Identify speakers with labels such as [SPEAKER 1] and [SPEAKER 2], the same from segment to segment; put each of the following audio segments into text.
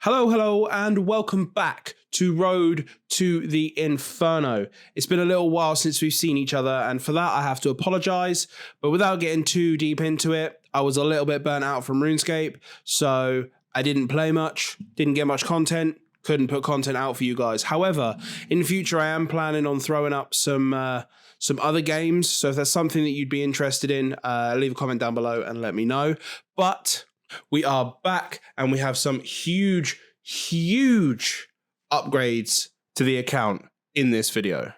[SPEAKER 1] Hello, and welcome back to Road to the Inferno. It's been a little while since we've seen each other, and for that I have to apologize, but without getting too deep into it, I was a little bit burnt out from RuneScape, so I didn't play much, didn't get much content, couldn't put content out for you guys. However, in the future I am planning on throwing up some other games, so if there's something that you'd be interested in, leave a comment down below and let me know. But we are back, and we have some huge upgrades to the account in this video.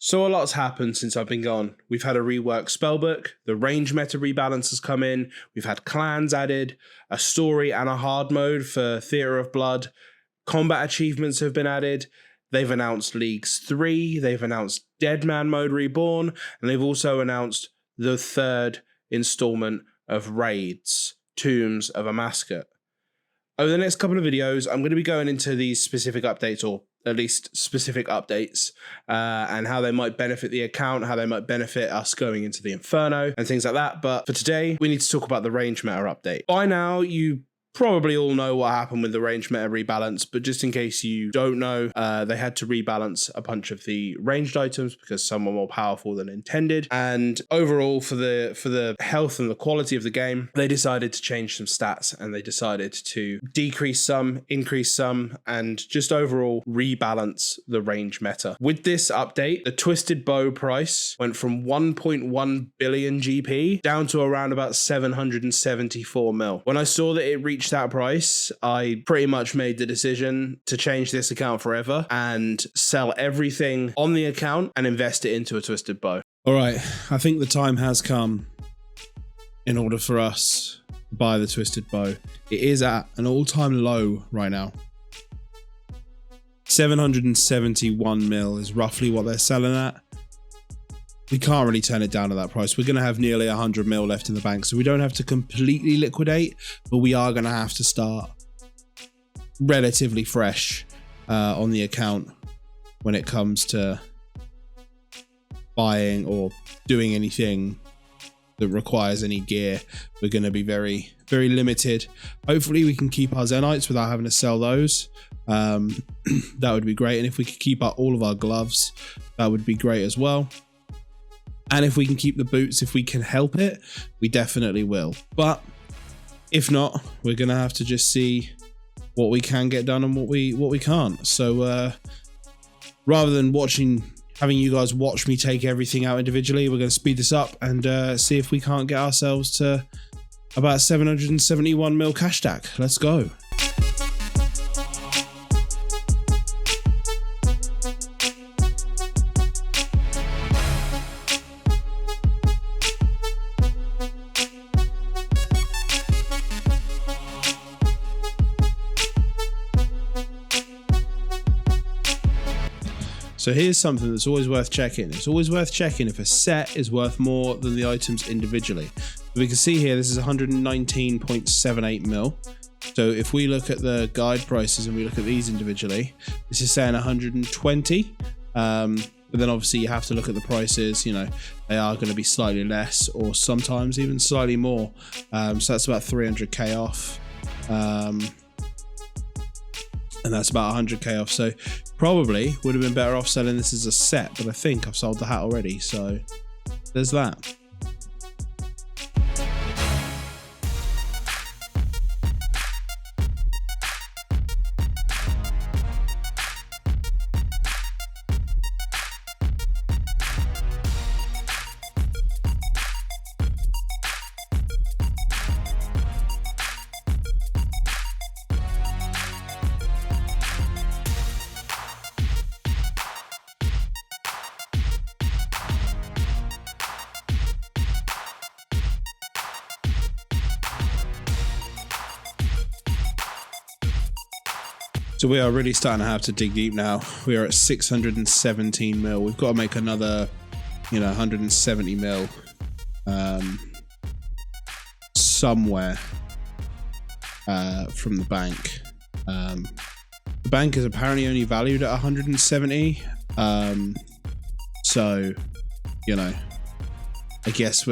[SPEAKER 1] So a lot's happened since I've been gone. We've had a reworked spellbook, the range meta rebalance has come in, we've had clans added, a story and a hard mode for Theatre of Blood, combat achievements have been added, they've announced Leagues 3, they've announced Deadman mode reborn, and they've also announced the third installment of Raids, Tombs of a Mascot. Over the next couple of videos, I'm going to be going into these specific updates, or at least specific updates, and how they might benefit the account, how they might benefit us going into the Inferno, and things like that. But for today, we need to talk about the range meta update. By now, you probably all know what happened with the range meta rebalance, but just in case you don't know, they had to rebalance a bunch of the ranged items because some were more powerful than intended. And overall, for the health and the quality of the game, they decided to change some stats, and they decided to decrease some, increase some, and just overall rebalance the range meta. With this update, the Twisted Bow price went from 1.1 billion GP down to around about 774 mil. When I saw that it reached that price, I pretty much made the decision to change this account forever and sell everything on the account and invest it into a Twisted Bow. All right, I think the time has come in order for us to buy the Twisted Bow. It is at an all-time low right now. 771 mil is roughly what they're selling at. We can't really turn it down to that price. We're going to have nearly 100 mil left in the bank, so we don't have to completely liquidate, but we are going to have to start relatively fresh on the account when it comes to buying or doing anything that requires any gear. We're going to be very limited. Hopefully we can keep our Zenites without having to sell those. That would be great. And if we could keep all of our gloves, that would be great as well. And if we can keep the boots, if we can help it, we definitely will. But if not, we're going to have to just see what we can get done and what we can't. So rather than having you guys watch me take everything out individually, we're going to speed this up and see if we can't get ourselves to about 771 mil cash stack. Let's go. So here's something that's always worth checking. It's always worth checking if a set is worth more than the items individually. We can see here, this is 119.78 mil. So if we look at the guide prices and we look at these individually, this is saying 120. But then obviously you have to look at the prices, you know, they are going to be slightly less or sometimes even slightly more. So that's about 300k off. And that's about 100k off, so probably would have been better off selling this as a set, but I think I've sold the hat already, so there's that. So we are really starting to have to dig deep now. We are at 617 mil. We've got to make another, 170 mil somewhere from the bank. The bank is apparently only valued at 170. So, I guess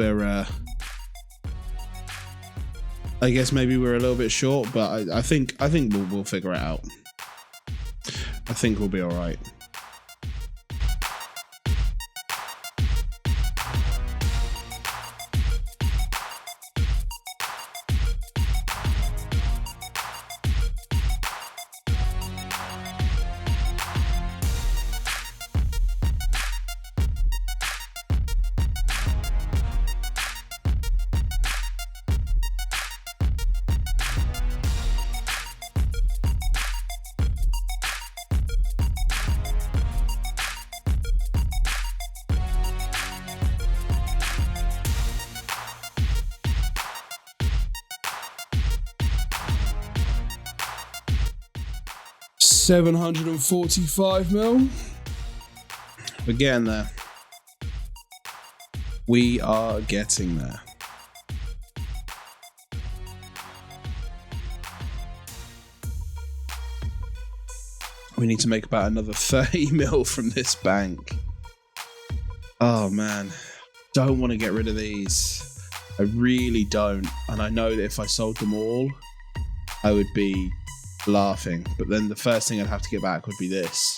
[SPEAKER 1] maybe we're a little bit short, but I think we'll figure it out. I think we'll be all right. $745 mil. We're getting there. We are getting there. We need to make about another 30 mil from this bank. Oh man, don't want to get rid of these. I really don't. And I know that if I sold them all, I would be laughing, but then the first thing I'd have to get back would be this.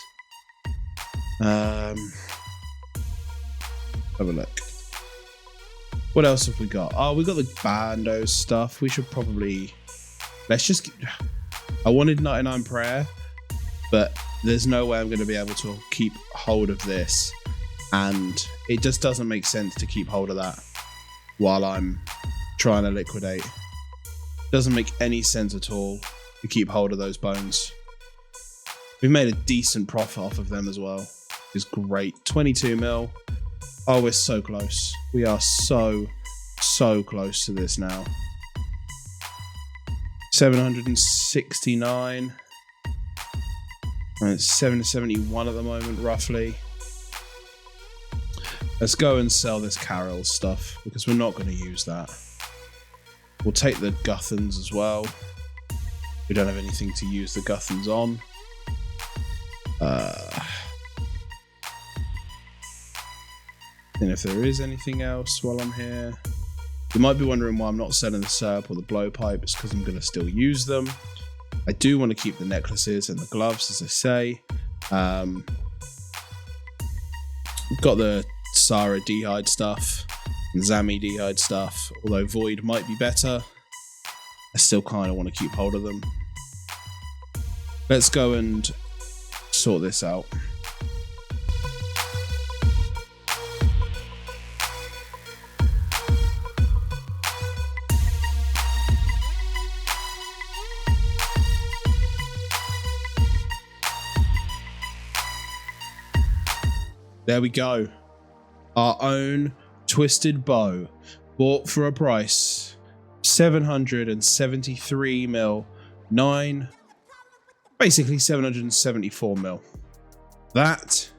[SPEAKER 1] Have a look. What else have we got? Oh, we got the Bando stuff. We should probably I wanted 99 prayer, but there's no way I'm going to be able to keep hold of this, and it just doesn't make sense to keep hold of that while I'm trying to liquidate. Doesn't make any sense at all. We keep hold of those bones. We've made a decent profit off of them as well. It's great. 22 mil. Oh, we're so close. We are so close to this now. 769. And it's 771 at the moment, roughly. Let's go and sell this Carol stuff because we're not going to use that. We'll take the Guthans as well. We don't have anything to use the Guthans on. And if there is anything else while I'm here, you might be wondering why I'm not selling the SERP or the blowpipe. It's because I'm going to still use them. I do want to keep the necklaces and the gloves, as I say. We've got the Sarah Dehide stuff and Zami Dehide stuff, although Void might be better. I still kind of want to keep hold of them. Let's go and sort this out. There we go. Our own twisted bow, bought for a price 773 mil, basically 774 mil. That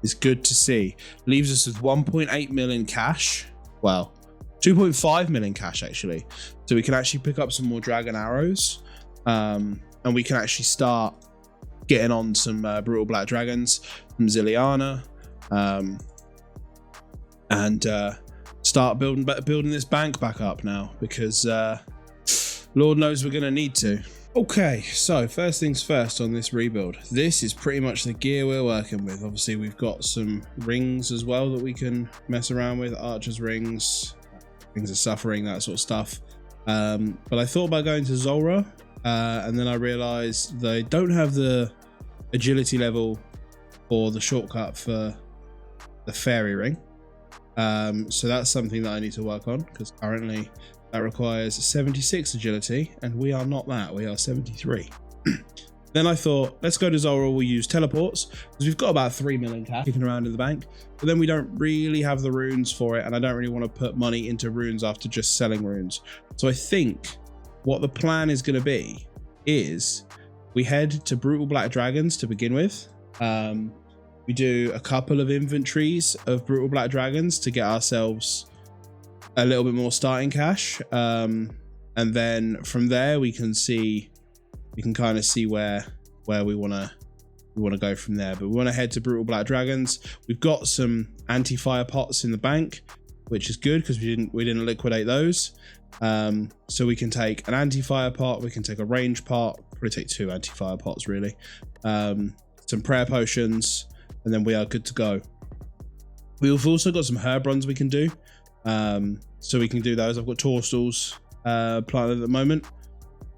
[SPEAKER 1] is good to see. Leaves us with 1.8 mil in cash. Well, 2.5 mil in cash actually. So we can actually pick up some more dragon arrows, and we can actually start getting on some brutal black dragons from Zilyana, and start building this bank back up now, because Lord knows we're going to need to. Okay, so first things first on this rebuild. This is pretty much the gear we're working with. Obviously, we've got some rings as well that we can mess around with. Archer's rings, rings of suffering, that sort of stuff. But I thought about going to Zulrah, and then I realized they don't have the agility level or the shortcut for the fairy ring. So that's something that I need to work on, because currently that requires 76 agility, and we are not that. We are 73. Then I thought, let's go to Zulrah. We'll use teleports, because we've got about 3 million cash kicking around in the bank, but then we don't really have the runes for it, and I don't really want to put money into runes after just selling runes. So I think what the plan is going to be is we head to Brutal Black Dragons to begin with. We do a couple of inventories of Brutal Black Dragons to get ourselves a little bit more starting cash. And then from there we can kind of see where we want to go from there. But we want to head to Brutal Black Dragons. We've got some anti-fire pots in the bank, which is good because we didn't liquidate those. So we can take an anti-fire pot, we can take a range pot, probably take 2 anti-fire pots really, some prayer potions, and then we are good to go. We've also got some herb runs we can do, so we can do those. I've got toadstools planted at the moment.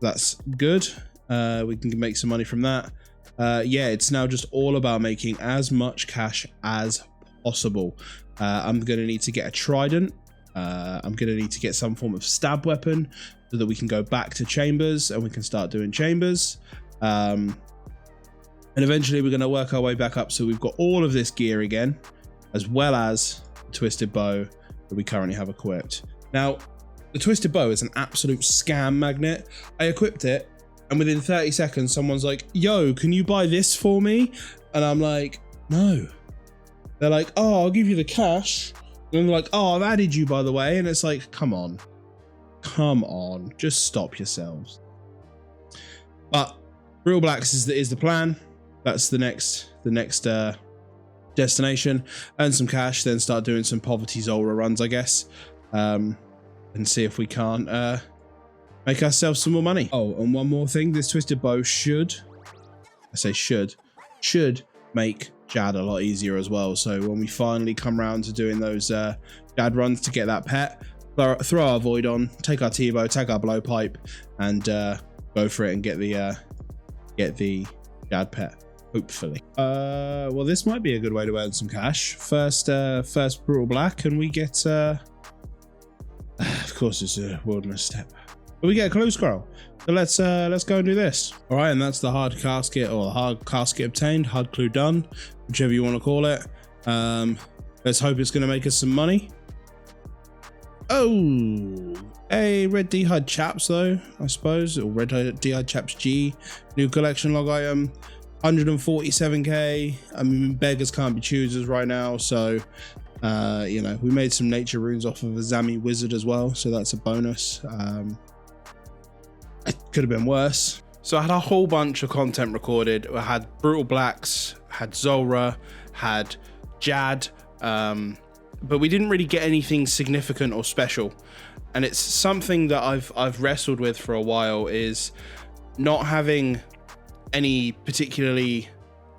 [SPEAKER 1] That's good. We can make some money from that. Yeah, it's now just all about making as much cash as possible. I'm going to need to get a trident. I'm going to need to get some form of stab weapon so that we can go back to chambers and we can start doing chambers. And eventually we're going to work our way back up. So we've got all of this gear again, as well as the twisted bow that we currently have equipped. Now, the twisted bow is an absolute scam magnet. I equipped it, and within 30 seconds, someone's like, yo, can you buy this for me? And I'm like, no. They're like, oh, I'll give you the cash. And they're like, oh, I've added you, by the way. And it's like, come on, just stop yourselves. But Brutal Blacks is the plan. That's the next destination. Earn some cash, then start doing some poverty Zulrah runs, I guess, and see if we can't make ourselves some more money. Oh, and one more thing, this twisted bow should make Jad a lot easier as well. So when we finally come around to doing those Jad runs to get that pet, throw our void on, take our T-bow, take our blowpipe, and go for it and get the Jad pet. Hopefully. Well, this might be a good way to earn some cash. First Brutal Black, and we get of course it's a wilderness step, but we get a clue scroll. So let's go and do this. All right, and that's the hard casket, or the hard casket obtained, hard clue done, whichever you want to call it. Let's hope it's going to make us some money. Oh, a red D-Hide chaps though, I suppose, or red D-Hide chaps G, new collection log item. 147k. I mean, beggars can't be choosers right now, so you know, we made some nature runes off of a Zami wizard as well, so that's a bonus. It could have been worse. So I had a whole bunch of content recorded. I had Brutal Blacks, had Zulrah, had Jad, but we didn't really get anything significant or special. And it's something that I've wrestled with for a while, is not having any particularly,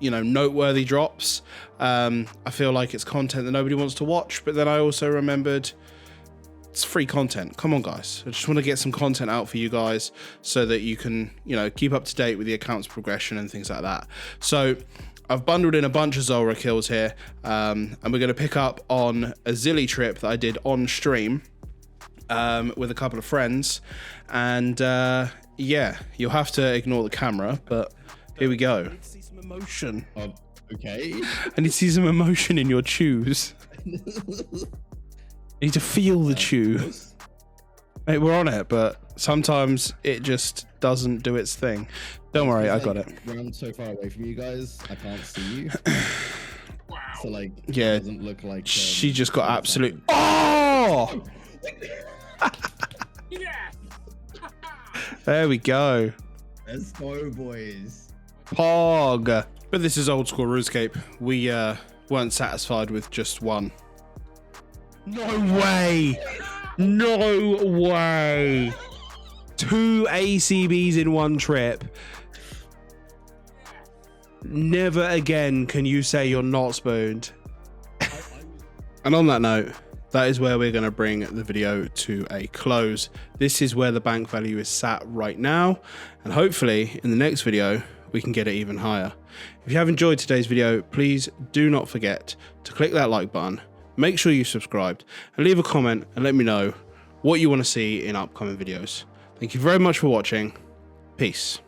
[SPEAKER 1] you know, noteworthy drops. I feel like it's content that nobody wants to watch, but then I also remembered it's free content. Come on, guys. I just want to get some content out for you guys so that you can, you know, keep up to date with the account's progression and things like that. So I've bundled in a bunch of Zulrah kills here, and we're going to pick up on a Zilli Trip that I did on stream with a couple of friends. And yeah, you'll have to ignore the camera, but here we go. I need to see some emotion.
[SPEAKER 2] Okay.
[SPEAKER 1] I need to see some emotion in your chews. I need to feel the chew. Mate, we're on it, but sometimes it just doesn't do its thing. Don't worry, I got it.
[SPEAKER 2] I'm so far away from you guys, I can't see you. Wow. So like,
[SPEAKER 1] yeah,
[SPEAKER 2] it doesn't look like
[SPEAKER 1] she just got absolute. Oh!
[SPEAKER 3] Yes!
[SPEAKER 1] There we go.
[SPEAKER 2] Let's go, boys.
[SPEAKER 1] Pog. But this is old school RuneScape. We weren't satisfied with just one. No way! No way! 2 ACBs in one trip. Never again can you say you're not spooned. And on that note, that is where we're going to bring the video to a close. This is where the bank value is sat right now, and hopefully in the next video we can get it even higher. If you have enjoyed today's video, please do not forget to click that like button, make sure you subscribed, and leave a comment and let me know what you want to see in upcoming videos. Thank you very much for watching. Peace.